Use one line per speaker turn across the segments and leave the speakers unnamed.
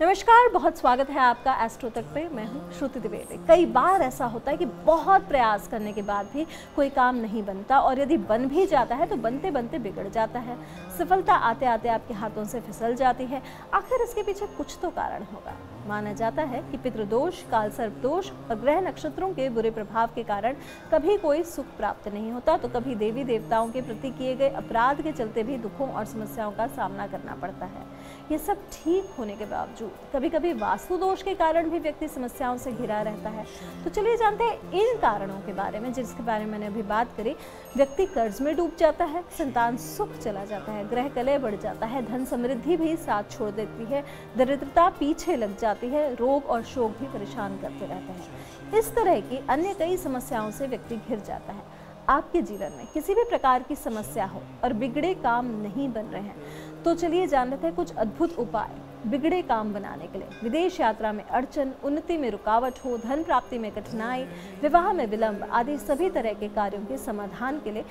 नमस्कार, बहुत स्वागत है आपका एस्ट्रो तक पे। मैं हूँ श्रुति द्विवेदी। कई बार ऐसा होता है कि बहुत प्रयास करने के बाद भी कोई काम नहीं बनता और यदि बन भी जाता है तो बनते बनते बिगड़ जाता है। सफलता आते आते आपके हाथों से फिसल जाती है। आखिर इसके पीछे कुछ तो कारण होगा। माना जाता है कि पितृदोष, काल सर्प दोष और ग्रह नक्षत्रों के बुरे प्रभाव के कारण कभी कोई सुख प्राप्त नहीं होता, तो कभी देवी देवताओं के प्रति किए गए अपराध के चलते भी दुखों और समस्याओं का सामना करना पड़ता है। ये सब ठीक होने के बावजूद कभी कभी वास्तु दोष के कारण भी व्यक्ति समस्याओं से घिरा रहता है। तो चलिए जानते हैं इन कारणों के बारे में, जिसके बारे में मैंने अभी बात करी। व्यक्ति कर्ज में डूब जाता है, संतान सुख चला जाता है, ग्रह कलह बढ़ जाता है, धन समृद्धि भी साथ छोड़ देती है, दरिद्रता पीछे लग जाती है, रोग और शोक भी परेशान करते रहते हैं। इस तरह की अन्य कई समस्याओं से व्यक्ति घिर जाता है। आपके जीवन में किसी भी प्रकार की समस्या हो और बिगड़े काम नहीं बन रहे हैं, तो चलिए जान लेते हैं कुछ अद्भुत उपाय बिगड़े काम बनाने के लिए। विदेश यात्रा में अड़चन, उन्नति में रुकावट हो, धन प्राप्ति में कठिनाई, विवाह में विलंब आदि सभी तरह के कार्यों के समाधान के लिए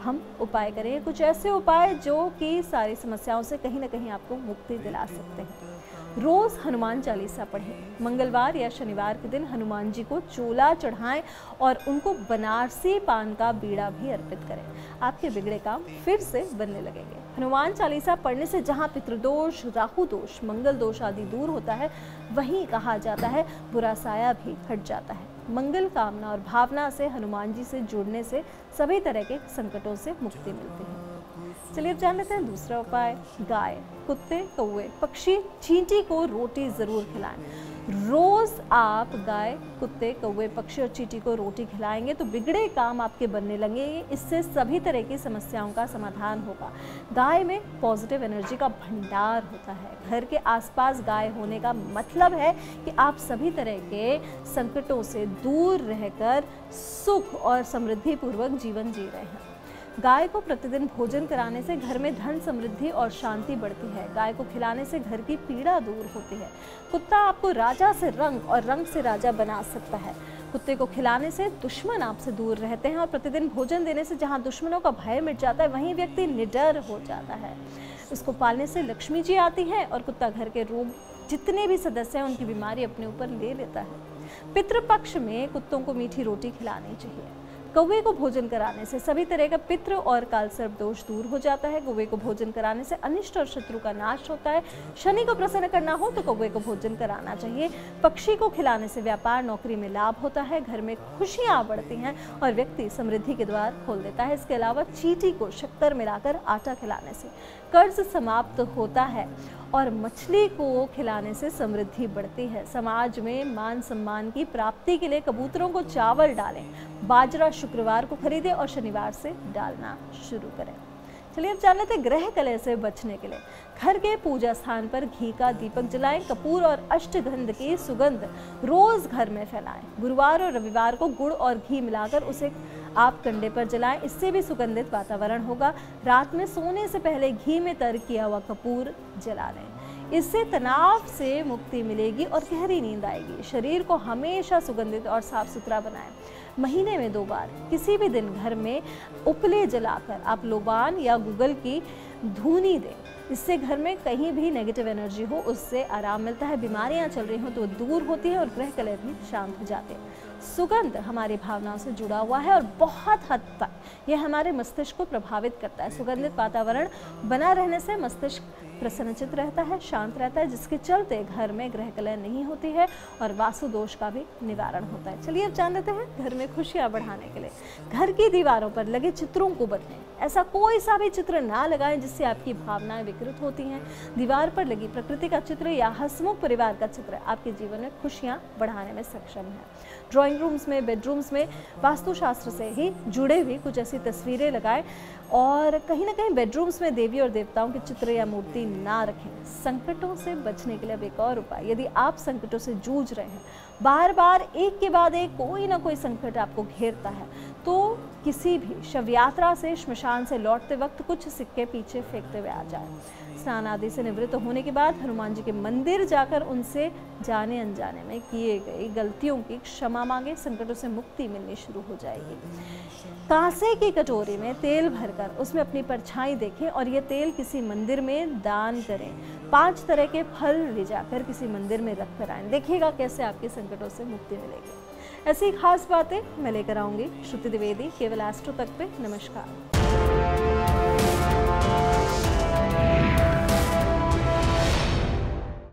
हम उपाय करें। कुछ ऐसे उपाय जो कि सारी समस्याओं से कहीं ना कहीं आपको मुक्ति दिला सकते हैं। रोज हनुमान चालीसा पढ़ें। मंगलवार या शनिवार के दिन हनुमान जी को चोला चढ़ाएं और उनको बनारसी पान का बीड़ा भी अर्पित करें। आपके बिगड़े काम फिर से बनने लगेंगे। हनुमान चालीसा पढ़ने से जहां पितृदोष, राहु दोष, मंगल दोष आदि दूर होता है, वहीं कहा जाता है बुरा साया भी हट जाता है। मंगल कामना और भावना से हनुमान जी से जुड़ने से सभी तरह के संकटों से मुक्ति मिलती है। चलिए अब जान लेते हैं दूसरा उपाय। गाय, कुत्ते, कौवे, पक्षी, चींटी को रोटी जरूर खिलाएं। रोज आप गाय, कुत्ते, कौवे, पक्षी और चींटी को रोटी खिलाएंगे तो बिगड़े काम आपके बनने लगेंगे। इससे सभी तरह की समस्याओं का समाधान होगा। गाय में पॉजिटिव एनर्जी का भंडार होता है। घर के आसपास गाय होने का मतलब है कि आप सभी तरह के संकटों से दूर रहकर सुख और समृद्धि पूर्वक जीवन जी रहे हैं। गाय को प्रतिदिन भोजन कराने से घर में धन, समृद्धि और शांति बढ़ती है। गाय को खिलाने से घर की पीड़ा दूर होती है। कुत्ता आपको राजा से रंग और रंग से राजा बना सकता है। कुत्ते को खिलाने से दुश्मन आपसे दूर रहते हैं और प्रतिदिन भोजन देने से जहां दुश्मनों का भय मिट जाता है, वहीं व्यक्ति निडर हो जाता है। इसको पालने से लक्ष्मी जी आती है और कुत्ता घर के रोग जितने भी सदस्य हैं उनकी बीमारी अपने ऊपर ले लेता है। पितृपक्ष में कुत्तों को मीठी रोटी खिलानी चाहिए। कौवे को भोजन कराने से सभी तरह का पितृ और काल सर्प दोष दूर हो जाता है। कौवे को भोजन कराने से अनिष्ट और शत्रु का नाश होता है। शनि को प्रसन्न करना हो तो कौवे को भोजन कराना चाहिए। पक्षी को खिलाने से व्यापार, नौकरी में लाभ होता है, घर में खुशियां बढ़ती हैं और व्यक्ति समृद्धि के द्वार खोल देता है। इसके अलावा चींटी को शक्कर मिलाकर आटा खिलाने से कर्ज समाप्त होता है और मछली को खिलाने से समृद्धि बढ़ती है। समाज में मान सम्मान की प्राप्ति के लिए कबूतरों को चावल डालें। बाजरा शुक्रवार को खरीदें और शनिवार से डालना शुरू करें। चलिए अब जान लेते हैं ग्रह कलह से बचने के लिए। घर के पूजा स्थान पर घी का दीपक जलाएं। कपूर और अष्टगंध की सुगंध रोज घर में फैलाएं। गुरुवार और रविवार को गुड़ और घी मिलाकर उसे आप कंडे पर जलाएं। इससे भी सुगंधित वातावरण होगा। रात में सोने से पहले घी में तर किया हुआ कपूर जला लें। इससे तनाव से मुक्ति मिलेगी और गहरी नींद आएगी। शरीर को हमेशा सुगंधित और साफ सुथरा बनाएं। महीने में 2 बार किसी भी दिन घर में उपले जलाकर आप लोबान या गूगल की धूनी दें। इससे घर में कहीं भी नेगेटिव एनर्जी हो उससे आराम मिलता है। बीमारियां चल रही हो तो दूर होती है और ग्रह कलह भी शांत हो जाते हैं। सुगंध हमारी भावनाओं से जुड़ा हुआ है और बहुत हद तक यह हमारे मस्तिष्क को प्रभावित करता है। सुगंधित वातावरण बना रहने से मस्तिष्क प्रसन्नचित रहता है, शांत रहता है, जिसके चलते घर में ग्रह कलह नहीं होती है और वास्तु दोष का भी निवारण होता है। चलिए अब जान लेते हैं घर में खुशियां बढ़ाने के लिए घर की दीवारों पर लगे चित्रों को बदलें। ऐसा कोई सा भी चित्र ना लगाएं जिससे आपकी भावनाएं विकृत होती हैं। दीवार पर लगी प्रकृति का चित्र या हंसमुख परिवार का चित्र आपके जीवन में खुशियां बढ़ाने में सक्षम है। ड्राइंग रूम्स में, बेडरूम्स में वास्तुशास्त्र से ही जुड़े हुई कुछ ऐसी तस्वीरें लगाएं और कहीं ना कहीं बेडरूम्स में देवी और देवताओं के चित्र या मूर्ति ना रखें। संकटों से बचने के लिए अब एक और उपाय। यदि आप संकटों से जूझ रहे हैं, बार बार एक के बाद एक कोई ना कोई संकट आपको घेरता है, तो किसी भी शव यात्रा से श्मशान से लौटते वक्त कुछ सिक्के पीछे फेंकते हुए आ जाए। स्नान आदि से निवृत्त होने के बाद हनुमान जी के मंदिर जाकर उनसे जाने अनजाने में किए गए गलतियों की क्षमा मांगे, संकटों से मुक्ति मिलनी शुरू हो जाएगी। कांसे की कटोरी में तेल भरकर उसमें अपनी परछाई देखें और ये तेल किसी मंदिर में दान करें। 5 तरह के फल ले जाकर किसी मंदिर में रख कर आएं। देखिएगा कैसे आपके संकटों से मुक्ति मिलेगी। ऐसी खास बातें मैं लेकर आऊंगी। श्रुति द्विवेदी, केवल एस्ट्रो तक पे। नमस्कार।